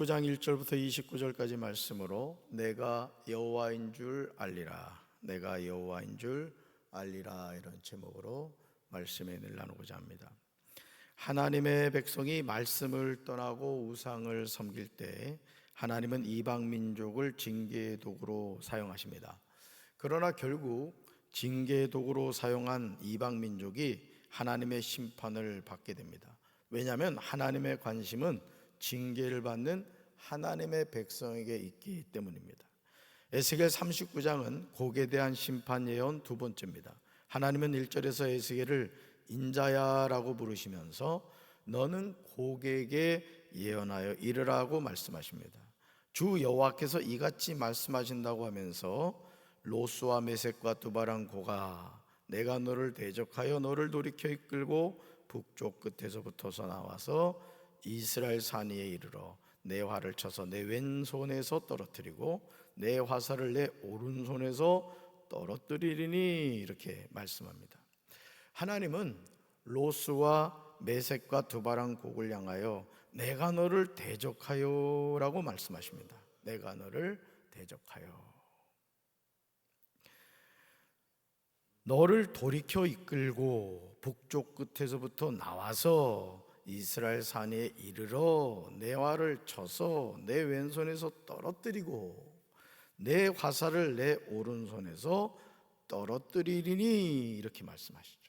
19장 1절부터 29절까지 말씀으로 내가 여호와인 줄 알리라, 내가 여호와인 줄 알리라, 이런 제목으로 말씀을 나누고자 합니다. 하나님의 백성이 말씀을 떠나고 우상을 섬길 때 하나님은 이방 민족을 징계의 도구로 사용하십니다. 그러나 결국 징계의 도구로 사용한 이방 민족이 하나님의 심판을 받게 됩니다. 왜냐하면 하나님의 관심은 징계를 받는 하나님의 백성에게 있기 때문입니다. 에스겔 39장은 곡에 대한 심판 예언 두 번째입니다. 하나님은 1절에서 에스겔을 인자야라고 부르시면서 너는 곡에게 예언하여 이르라고 말씀하십니다. 주 여호와께서 이같이 말씀하신다고 하면서 로스와 메섹과 두바랑 고가 내가 너를 대적하여 너를 돌이켜 이끌고 북쪽 끝에서부터서 나와서 이스라엘 산 위에 이르러 내 활을 쳐서 내 왼손에서 떨어뜨리고 내 화살을 내 오른손에서 떨어뜨리리니, 이렇게 말씀합니다. 하나님은 로스와 메섹과 두바랑 곡을 향하여 내가 너를 대적하여 라고 말씀하십니다. 내가 너를 대적하여, 너를 돌이켜 이끌고 북쪽 끝에서부터 나와서 이스라엘 산에 이르러 내 활을 쳐서 내 왼손에서 떨어뜨리고 내 화살을 내 오른손에서 떨어뜨리리니, 이렇게 말씀하시죠.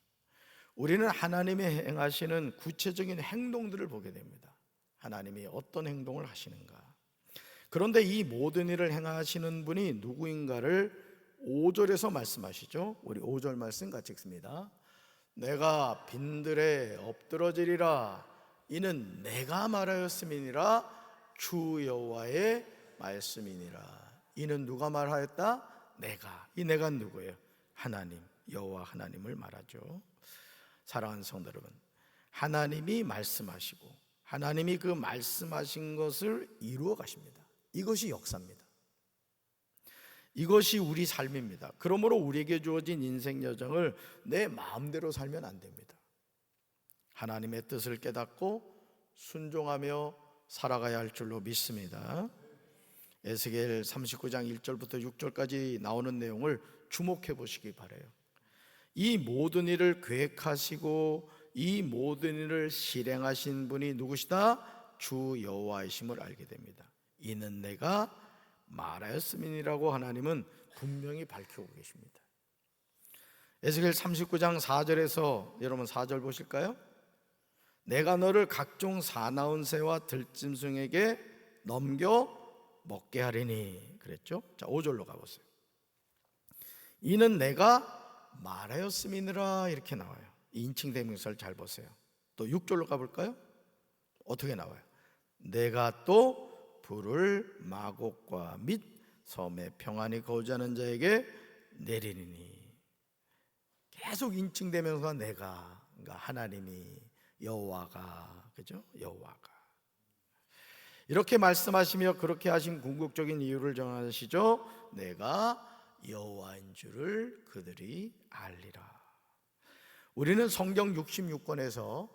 우리는 하나님이 행하시는 구체적인 행동들을 보게 됩니다. 하나님이 어떤 행동을 하시는가. 그런데 이 모든 일을 행하시는 분이 누구인가를 5절에서 말씀하시죠. 우리 5절 말씀 같이 읽습니다. 내가 빈들에 엎드러지리라, 이는 내가 말하였음이니라, 주 여호와의 말씀이니라. 이는 누가 말하였다? 내가. 이 내가 누구예요? 하나님, 여호와 하나님을 말하죠. 사랑하는 성도 여러분, 하나님이 말씀하시고 하나님이 그 말씀하신 것을 이루어 가십니다. 이것이 역사입니다. 이것이 우리 삶입니다. 그러므로 우리에게 주어진 인생 여정을 내 마음대로 살면 안 됩니다. 하나님의 뜻을 깨닫고 순종하며 살아가야 할 줄로 믿습니다. 에스겔 39장 1절부터 6절까지 나오는 내용을 주목해 보시기 바라요. 이 모든 일을 계획하시고 이 모든 일을 실행하신 분이 누구시다? 주 여호와이심을 알게 됩니다. 이는 내가 말하였음이니라고 하나님은 분명히 밝히고 계십니다. 에스겔 39장 4절에서 여러분 4절 보실까요? 내가 너를 각종 사나운 새와 들짐승에게 넘겨 먹게 하리니, 그랬죠? 자, 5절로 가보세요. 이는 내가 말하였음이니라, 이렇게 나와요. 인칭 대명사를 잘 보세요. 또 6절로 가볼까요? 어떻게 나와요? 내가 또 불을 마곡과 및 섬에 평안히 거주하는 자에게 내리니. 계속 인칭대명사가 내가, 그러니까 하나님이, 여호와가, 그죠? 여호와가 이렇게 말씀하시며 그렇게 하신 궁극적인 이유를 정하시죠. 내가 여호와인 줄을 그들이 알리라. 우리는 성경 66권에서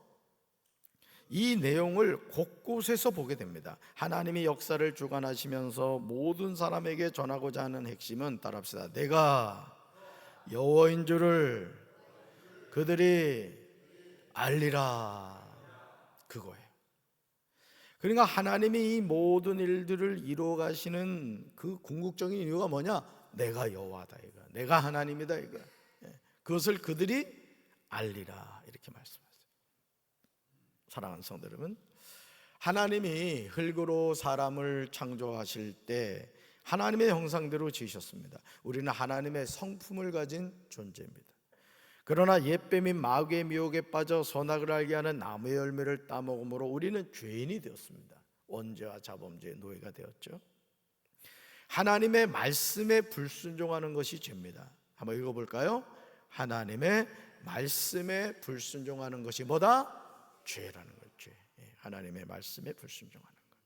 이 내용을 곳곳에서 보게 됩니다. 하나님이 역사를 주관하시면서 모든 사람에게 전하고자 하는 핵심은, 따라합시다, 내가 여호와인 줄을 그들이 알리라, 그거예요. 그러니까 하나님이 이 모든 일들을 이루어 가시는 그 궁극적인 이유가 뭐냐? 내가 여호와다, 이거. 내가 하나님이다, 이거. 그것을 그들이 알리라, 이렇게 말씀하세요. 사랑하는 성도 여러분, 하나님이 흙으로 사람을 창조하실 때 하나님의 형상대로 지으셨습니다. 우리는 하나님의 성품을 가진 존재입니다. 그러나 옛뱀인 마귀의 미혹에 빠져 선악을 알게 하는 나무의 열매를 따먹음으로 우리는 죄인이 되었습니다. 원죄와 자범죄의 노예가 되었죠. 하나님의 말씀에 불순종하는 것이 죄입니다. 한번 읽어볼까요? 하나님의 말씀에 불순종하는 것이 뭐다? 죄라는 거죠. 죄. 하나님의 말씀에 불순종하는 것.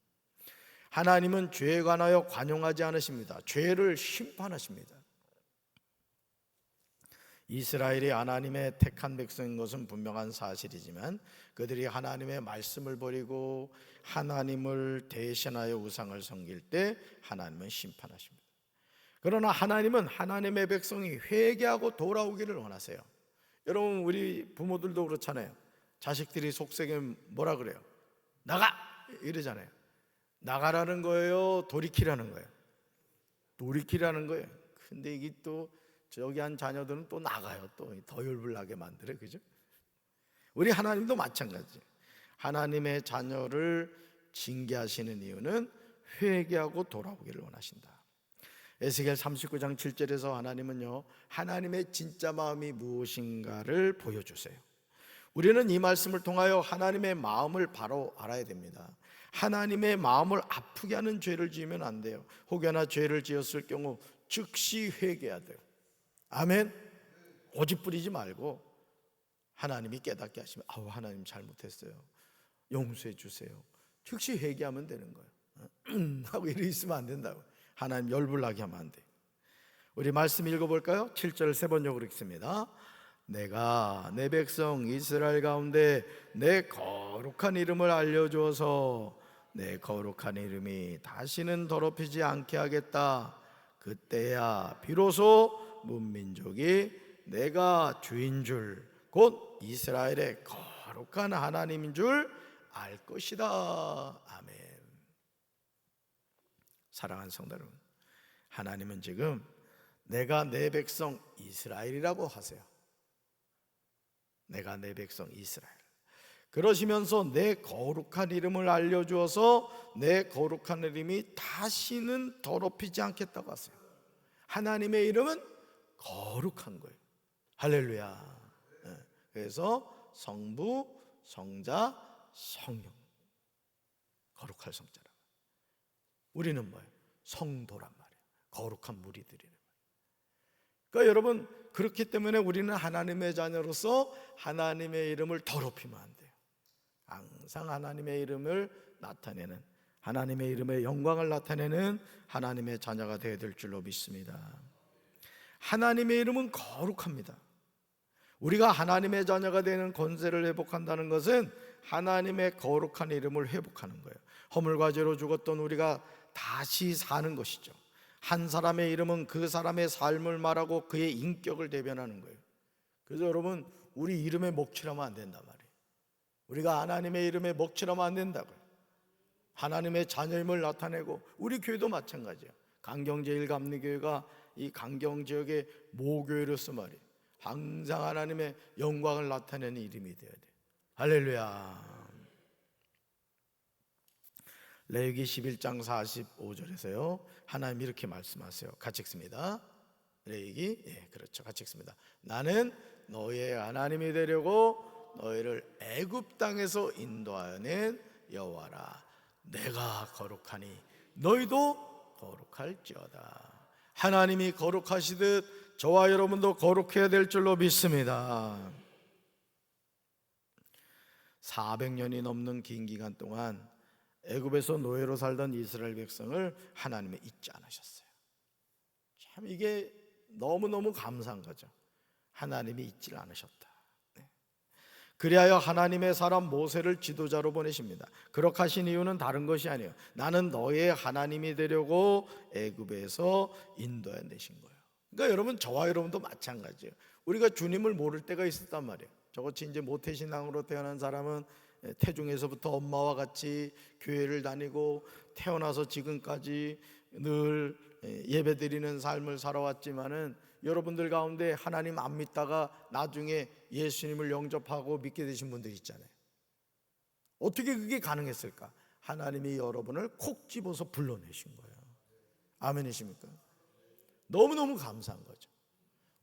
하나님은 죄에 관하여 관용하지 않으십니다. 죄를 심판하십니다. 이스라엘이 하나님의 택한 백성인 것은 분명한 사실이지만 그들이 하나님의 말씀을 버리고 하나님을 대신하여 우상을 섬길 때 하나님은 심판하십니다. 그러나 하나님은 하나님의 백성이 회개하고 돌아오기를 원하세요. 여러분, 우리 부모들도 그렇잖아요. 자식들이 속색에 뭐라 그래요? 나가! 이러잖아요. 나가라는 거예요? 돌이키라는 거예요? 돌이키라는 거예요. 근데 이게 또 저기 한 자녀들은 또 나가요. 또 더 열불나게 만들어요. 그죠? 우리 하나님도 마찬가지예요. 하나님의 자녀를 징계하시는 이유는 회개하고 돌아오기를 원하신다. 에스겔 39장 7절에서 하나님은요, 하나님의 진짜 마음이 무엇인가를 보여주세요. 우리는 이 말씀을 통하여 하나님의 마음을 바로 알아야 됩니다. 하나님의 마음을 아프게 하는 죄를 지으면 안 돼요. 혹여나 죄를 지었을 경우 즉시 회개해야 돼요. 아멘. 고집 부리지 말고 하나님이 깨닫게 하시면 하나님 잘못했어요, 용서해 주세요, 즉시 회개하면 되는 거예요. 하고 이래 있으면 안 된다고. 하나님 열불나게 하면 안 돼. 우리 말씀 읽어볼까요? 7절 세 번 읽겠습니다. 내가 내 백성 이스라엘 가운데 내 거룩한 이름을 알려주어서 내 거룩한 이름이 다시는 더럽히지 않게 하겠다. 그때야 비로소 문민족이 내가 주인 줄, 곧 이스라엘의 거룩한 하나님인 줄 알 것이다. 아멘. 사랑하는 성도 여러분, 하나님은 지금 내가 내 백성 이스라엘이라고 하세요. 내가 내 백성 이스라엘. 그러시면서 내 거룩한 이름을 알려주어서 내 거룩한 이름이 다시는 더럽히지 않겠다고 하세요. 하나님의 이름은 거룩한 거예요. 할렐루야. 그래서 성부, 성자, 성령, 거룩할 성자라. 우리는 뭐예요? 성도란 말이에요. 거룩한 무리들이란 말이에요. 그러니까 여러분, 그렇기 때문에 우리는 하나님의 자녀로서 하나님의 이름을 더럽히면 안 돼요. 항상 하나님의 이름을 나타내는, 하나님의 이름의 영광을 나타내는 하나님의 자녀가 되어야 될 줄로 믿습니다. 하나님의 이름은 거룩합니다. 우리가 하나님의 자녀가 되는 권세를 회복한다는 것은 하나님의 거룩한 이름을 회복하는 거예요. 허물과 죄로 죽었던 우리가 다시 사는 것이죠. 한 사람의 이름은 그 사람의 삶을 말하고 그의 인격을 대변하는 거예요. 그래서 여러분, 우리 이름에 먹칠하면 안 된단 말이에요. 우리가 하나님의 이름에 먹칠하면 안 된다고요. 하나님의 자녀임을 나타내고, 우리 교회도 마찬가지예요. 강경제일감리교회가 이 강경 지역의 모교회로서 말이에요, 항상 하나님의 영광을 나타내는 이름이 되어야 돼요. 할렐루야. 레위기 11장 45절에서요 하나님 이렇게 말씀하세요. 같이 읽습니다. 레위기, 그렇죠, 같이 읽습니다. 나는 너희의 하나님이 되려고 너희를 애굽 땅에서 인도하여 낸 여호와라. 내가 거룩하니 너희도 거룩할지어다. 하나님이 거룩하시듯 저와 여러분도 거룩해야 될 줄로 믿습니다. 400년이 넘는 긴 기간 동안 애굽에서 노예로 살던 이스라엘 백성을 하나님은 잊지 않으셨어요. 참 이게 너무너무 감사한 거죠. 하나님이 잊지 않으셨다. 그리하여 하나님의 사람 모세를 지도자로 보내십니다. 그렇게 하신 이유는 다른 것이 아니에요. 나는 너의 하나님이 되려고 애굽에서 인도해 내신 거예요. 그러니까 여러분, 저와 여러분도 마찬가지예요. 우리가 주님을 모를 때가 있었단 말이에요. 저같이 이제 모태신앙으로 태어난 사람은 태중에서부터 엄마와 같이 교회를 다니고 태어나서 지금까지 늘 예배드리는 삶을 살아왔지만은, 여러분들 가운데 하나님 안 믿다가 나중에 예수님을 영접하고 믿게 되신 분들 있잖아요. 어떻게 그게 가능했을까? 하나님이 여러분을 콕 집어서 불러내신 거예요. 아멘이십니까? 너무너무 감사한 거죠.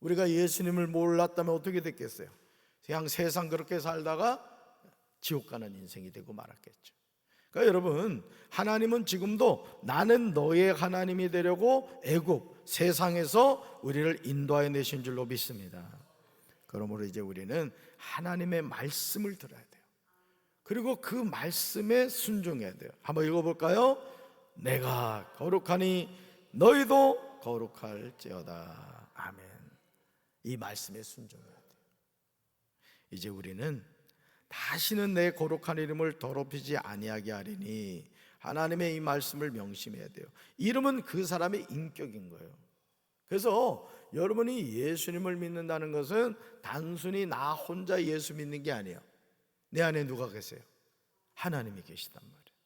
우리가 예수님을 몰랐다면 어떻게 됐겠어요? 그냥 세상 그렇게 살다가 지옥 가는 인생이 되고 말았겠죠. 그러니까 여러분, 하나님은 지금도 나는 너의 하나님이 되려고 애굽 세상에서 우리를 인도하여 내신 줄로 믿습니다. 그러므로 이제 우리는 하나님의 말씀을 들어야 돼요. 그리고 그 말씀에 순종해야 돼요. 한번 읽어볼까요? 내가 거룩하니 너희도 거룩할지어다. 아멘. 이 말씀에 순종해야 돼요. 이제 우리는 다시는 내 거룩한 이름을 더럽히지 아니하게 하리니 하나님의 이 말씀을 명심해야 돼요. 이름은 그 사람의 인격인 거예요. 그래서 여러분이 예수님을 믿는다는 것은 단순히 나 혼자 예수 믿는 게 아니에요. 내 안에 누가 계세요? 하나님이 계시단 말이에요.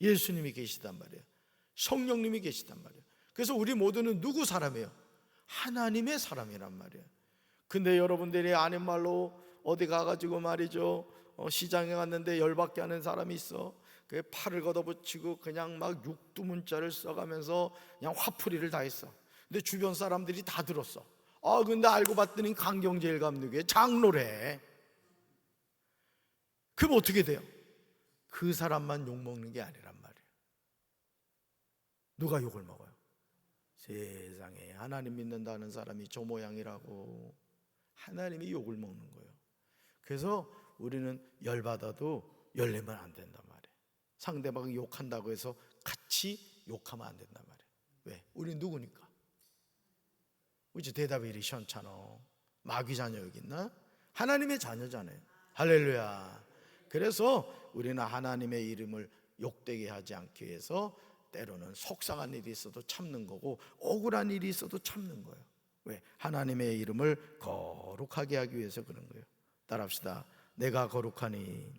예수님이 계시단 말이에요. 성령님이 계시단 말이에요. 그래서 우리 모두는 누구 사람이에요? 하나님의 사람이란 말이에요. 근데 여러분들이 아는 말로 어디 가가지고 말이죠, 시장에 갔는데 열받게 하는 사람이 있어. 그 팔을 걷어붙이고 그냥 막 육두문자를 써가면서 그냥 화풀이를 다 했어. 근데 주변 사람들이 다 들었어. 근데 알고 봤더니 강경제일감독의 장로래. 그럼 어떻게 돼요? 그 사람만 욕먹는 게 아니란 말이에요. 누가 욕을 먹어요? 세상에 하나님 믿는다는 사람이 저 모양이라고 하나님이 욕을 먹는 거예요. 그래서 우리는 열받아도 열내면 안 된단 말이에요. 상대방이 욕한다고 해서 같이 욕하면 안 된단 말이에요. 왜? 우리 누구니까? 우리 대답이 이리 시원찮아. 마귀 자녀 여기 있나? 하나님의 자녀잖아요. 할렐루야. 그래서 우리는 하나님의 이름을 욕되게 하지 않기 위해서 때로는 속상한 일이 있어도 참는 거고 억울한 일이 있어도 참는 거예요. 왜? 하나님의 이름을 거룩하게 하기 위해서 그런 거예요. 따라합시다. 내가 거룩하니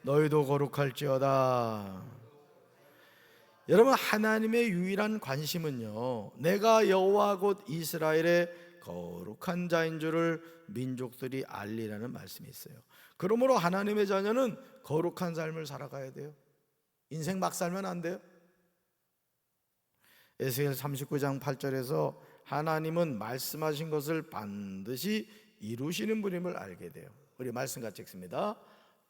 너희도 거룩할지어다. 여러분, 하나님의 유일한 관심은요, 내가 여호와 곧 이스라엘의 거룩한 자인 줄을 민족들이 알리라는 말씀이 있어요. 그러므로 하나님의 자녀는 거룩한 삶을 살아가야 돼요. 인생 막 살면 안 돼요. 에스겔 39장 8절에서 하나님은 말씀하신 것을 반드시 이루시는 분임을 알게 돼요. 우리 말씀 같이 읽습니다.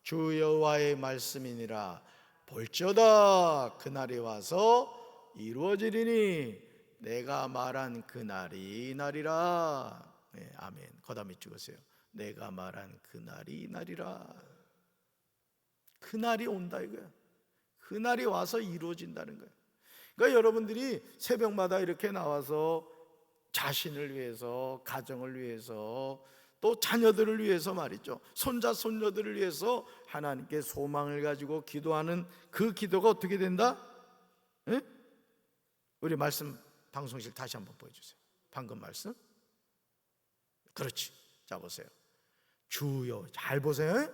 주 여호와의 말씀이니라. 볼지어다 그날이 와서 이루어지리니 내가 말한 그날이 이날이라. 네, 아멘. 거담이 찍으세요. 내가 말한 그날이 이날이라. 그날이 온다 이거야. 그날이 와서 이루어진다는 거예요. 그러니까 여러분들이 새벽마다 이렇게 나와서 자신을 위해서, 가정을 위해서, 또 자녀들을 위해서 말이죠, 손자 손녀들을 위해서 하나님께 소망을 가지고 기도하는 그 기도가 어떻게 된다? 에? 우리 말씀 방송실 다시 한번 보여주세요. 방금 말씀. 그렇지. 자 보세요. 주여, 잘 보세요.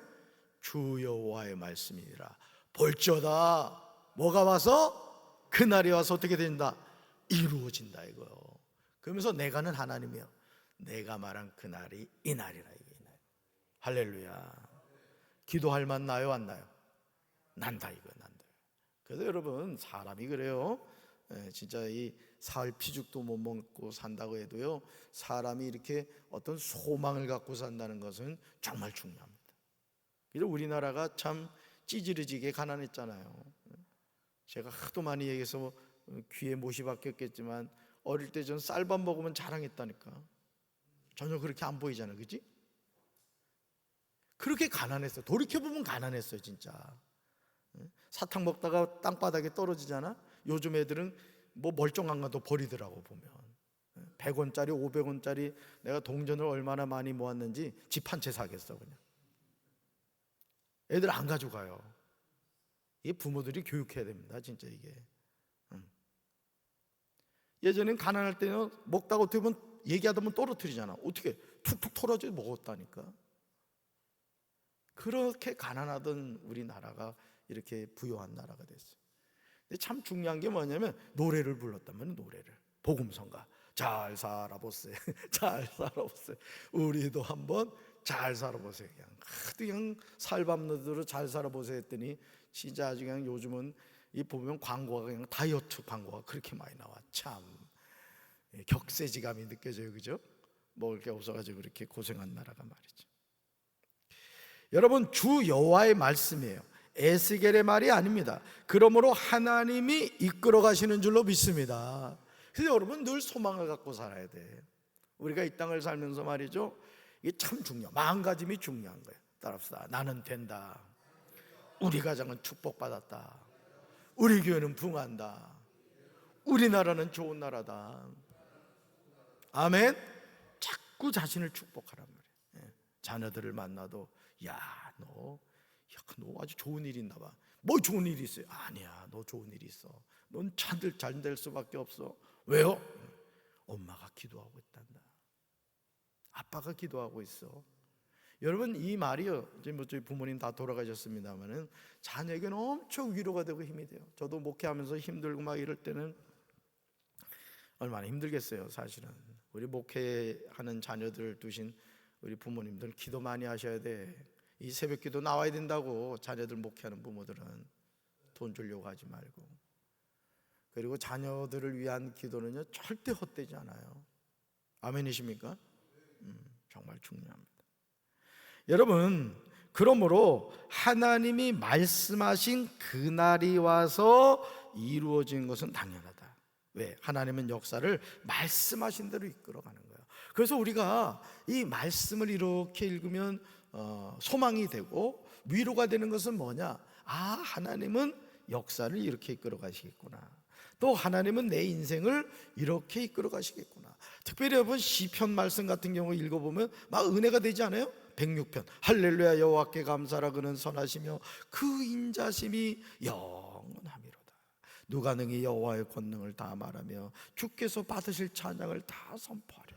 주 여호와의 말씀이니라. 볼지어다. 뭐가 와서? 그날이 와서 어떻게 된다? 이루어진다 이거요. 그러면서 내가는 하나님이요. 내가 말한 그날이 이날이라. 이날. 할렐루야. 기도할 만 나요, 안 나요? 난다 이거, 난다. 그래서 여러분, 사람이 그래요. 진짜 이 사흘 피죽도 못 먹고 산다고 해도요, 사람이 이렇게 어떤 소망을 갖고 산다는 것은 정말 중요합니다. 그래서 우리나라가 참 찌질해지게 가난했잖아요. 제가 하도 많이 얘기해서 귀에 못이 박혔겠지만 어릴 때 전 쌀밥 먹으면 자랑했다니까. 전혀 그렇게 안 보이잖아요, 그렇지? 그렇게 가난했어요. 돌이켜보면 가난했어요, 진짜. 사탕 먹다가 땅바닥에 떨어지잖아. 요즘 애들은 뭐 멀쩡한 것도 버리더라고 보면. 100원짜리 500원짜리 내가 동전을 얼마나 많이 모았는지 집 한 채 사겠어 그냥. 애들 안 가져가요. 이게 부모들이 교육해야 됩니다, 진짜 이게. 예전엔 가난할 때는 먹다가 어떻게 보면 얘기하다 보면 떨어뜨리잖아. 어떻게 툭툭 털어져 먹었다니까. 그렇게 가난하던 우리나라가 이렇게 부유한 나라가 됐어요. 근데 참 중요한 게 뭐냐면 노래를 불렀다면 노래를. 복음성가. 잘 살아보세요. 잘 살아보세요. 우리도 한번 잘 살아보세요. 그냥 살밥너드로 잘 살아보세요 했더니 진짜 아주 그냥 요즘은 이 보면 광고가 그냥 다이어트 광고가 그렇게 많이 나와. 참 격세지감이 느껴져요, 그죠? 먹을 게 없어가지고 그렇게 고생한 나라가 말이죠. 여러분, 주 여호와의 말씀이에요. 에스겔의 말이 아닙니다. 그러므로 하나님이 이끌어 가시는 줄로 믿습니다. 그래서 여러분 늘 소망을 갖고 살아야 돼. 우리가 이 땅을 살면서 말이죠, 이게 참 중요해요. 마음가짐이 중요한 거예요. 따라합시다. 나는 된다. 우리 가정은 축복받았다. 우리 교회는 부흥한다. 우리나라는 좋은 나라다. 아멘. 자꾸 자신을 축복하란 말이에요. 예. 자녀들을 만나도 너 아주 좋은 일이 있나 봐. 뭐 좋은 일이 있어요? 아니야, 너 좋은 일이 있어. 넌 잘 될 수밖에 없어. 왜요? 엄마가 기도하고 있단다. 아빠가 기도하고 있어. 여러분, 이 말이요, 이제 뭐 저희 부모님 다 돌아가셨습니다만은 자녀에게는 엄청 위로가 되고 힘이 돼요. 저도 목회하면서 힘들고 막 이럴 때는 얼마나 힘들겠어요. 사실은 우리 목회하는 자녀들 두신 우리 부모님들은 기도 많이 하셔야 돼. 이 새벽 기도 나와야 된다고. 자녀들 목회하는 부모들은 돈 주려고 하지 말고. 그리고 자녀들을 위한 기도는요, 절대 헛되지 않아요. 아멘이십니까? 정말 중요합니다. 여러분, 그러므로 하나님이 말씀하신 그날이 와서 이루어진 것은 당연하다. 왜? 하나님은 역사를 말씀하신 대로 이끌어가는 거예요. 그래서 우리가 이 말씀을 이렇게 읽으면 소망이 되고 위로가 되는 것은 뭐냐? 하나님은 역사를 이렇게 이끌어 가시겠구나. 또 하나님은 내 인생을 이렇게 이끌어 가시겠구나. 특별히 여러분, 시편 말씀 같은 경우 읽어보면 막 은혜가 되지 않아요? 106편 할렐루야 여호와께 감사라 그는 선하시며 그 인자심이 영원함이로다. 누가 능히 여호와의 권능을 다 말하며 주께서 받으실 찬양을 다 선포하려.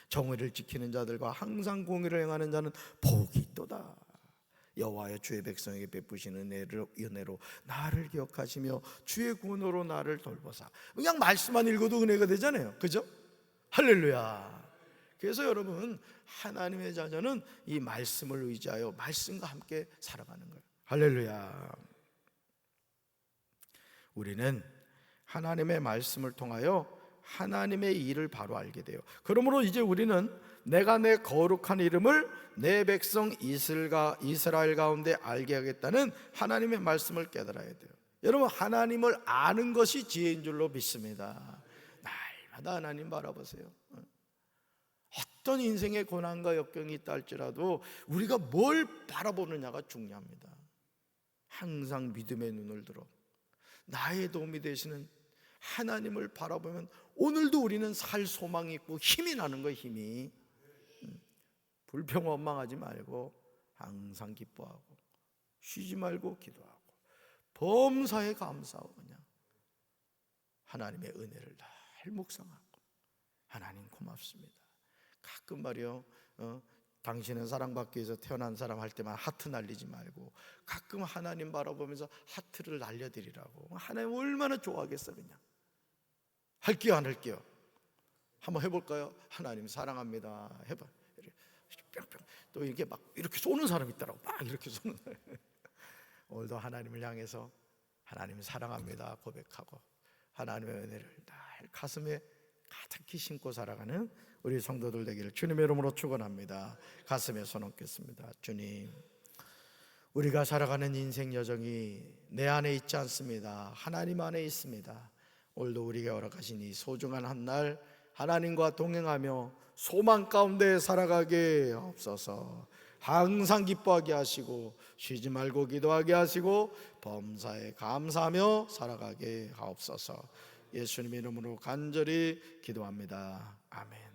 정의를 지키는 자들과 항상 공의를 행하는 자는 복이 있도다. 여호와여 주의 백성에게 베푸시는 은혜로 나를 기억하시며 주의 구원으로 나를 돌보사. 그냥 말씀만 읽어도 은혜가 되잖아요. 그죠? 할렐루야. 그래서 여러분, 하나님의 자녀는 이 말씀을 의지하여 말씀과 함께 살아가는 거예요. 할렐루야. 우리는 하나님의 말씀을 통하여 하나님의 일을 바로 알게 돼요. 그러므로 이제 우리는 내가 내 거룩한 이름을 내 백성 이스라엘 가운데 알게 하겠다는 하나님의 말씀을 깨달아야 돼요. 여러분, 하나님을 아는 것이 지혜인 줄로 믿습니다. 날마다 하나님 바라보세요. 어떤 인생의 고난과 역경이 있다 할지라도 우리가 뭘 바라보느냐가 중요합니다. 항상 믿음의 눈을 들어 나의 도움이 되시는 하나님을 바라보면 오늘도 우리는 살 소망이 있고 힘이 나는 거예요. 힘이. 불평 원망하지 말고 항상 기뻐하고 쉬지 말고 기도하고 범사에 감사하고 그냥 하나님의 은혜를 늘 묵상하고 하나님 고맙습니다. 가끔 말이요, 당신은 사랑받기 위해서 태어난 사람 할 때만 하트 날리지 말고 가끔 하나님 바라보면서 하트를 날려드리라고. 하나님 얼마나 좋아하겠어. 그냥 할게요 안 할게요? 한번 해볼까요? 하나님 사랑합니다 해봐. 뿅뿅. 또 이렇게 막 이렇게 쏘는 사람 있더라고. 막 이렇게 쏘는 사람. 오늘도 하나님을 향해서 하나님 사랑합니다 고백하고 하나님의 은혜를 늘 가슴에 가득히 심고 살아가는 우리 성도들 되기를 주님의 이름으로 축원합니다. 가슴에 손 얹겠습니다. 주님, 우리가 살아가는 인생 여정이 내 안에 있지 않습니다. 하나님 안에 있습니다. 오늘도 우리가 허락하신 이 소중한 한 날 하나님과 동행하며 소망 가운데 살아가게 하옵소서. 항상 기뻐하게 하시고 쉬지 말고 기도하게 하시고 범사에 감사하며 살아가게 하옵소서. 예수님의 이름으로 간절히 기도합니다. 아멘.